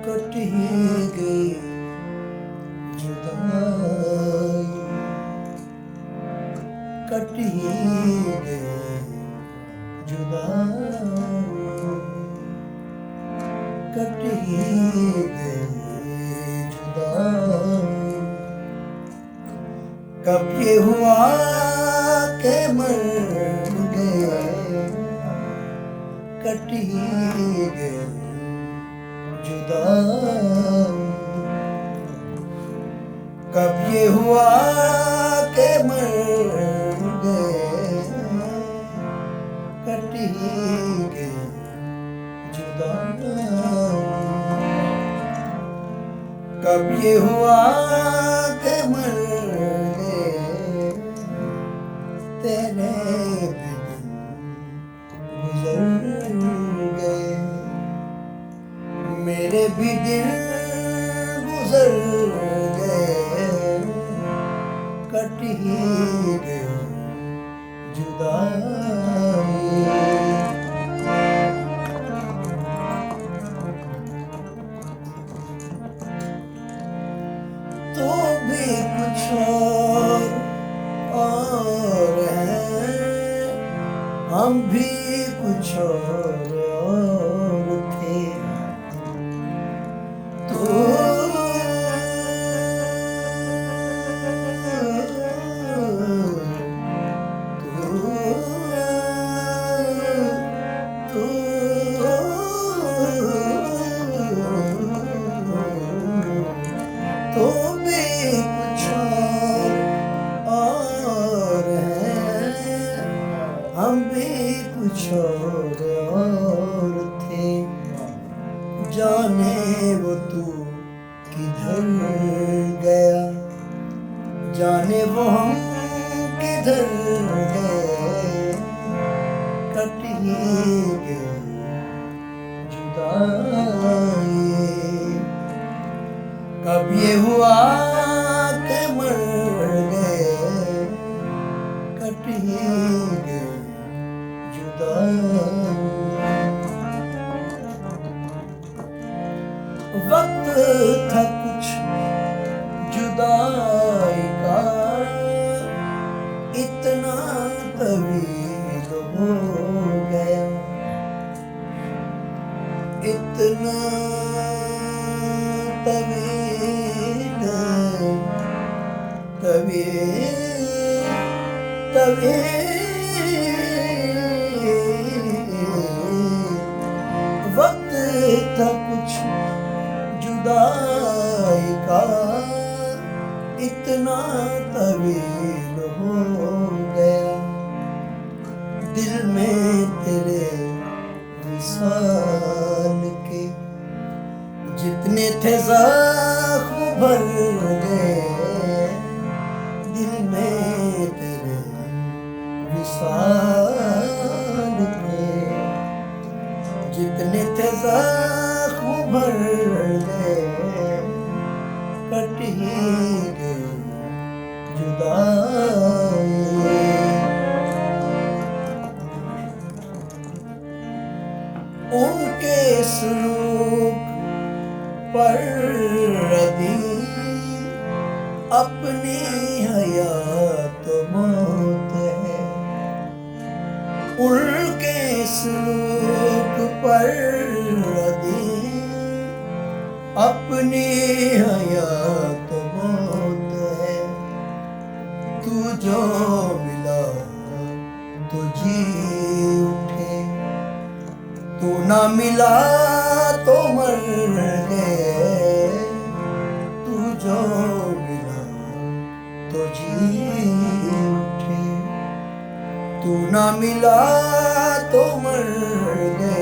Cut ही गई जुदाई, cut ही गई जुदाई, कट ही गई जुदाई। कब ये हुआ के मर गए, कट ही गए जुदाई। कब ये हुआ के मर गए, कट ही गए जुदाई। कब ये हुआ के मर गए, तेरे दिन गुजर गए, मेरे भी दिन गुजर गए, कट ही गए जुदाई। तो भी कुछ और है, हम भी कुछ और थे। तो भी कुछ और है, हम भी कुछ और थे। जाने वो तू किधर गया, जाने वो हम किधर गए, कट ही गए जुदाई। कब ये हुआ के मर गए, कट ही गए जुदाई। वक्त था कुछ जुदाई का, इतना तवील हो गया, इतना तवील वक्त था कुछ जुदाई का, इतना तवील हो गया, दिल में तेरे विसाल के जितने थे ज़ख्म भर गए, दिल में तेरे विसाल के जितने थे ज़ख्म भर गए, कट ही गए जुदाई। उनके सलूक पर रदी, अपनी हयात मौत है। उनके सलूक पर रदी, अपनी हयात मौत है। तू जो मिला तो जी उठे, तू ना मिला तो मर गए। तू जो मिला तो जी उठे, तू ना मिला तो मर गए,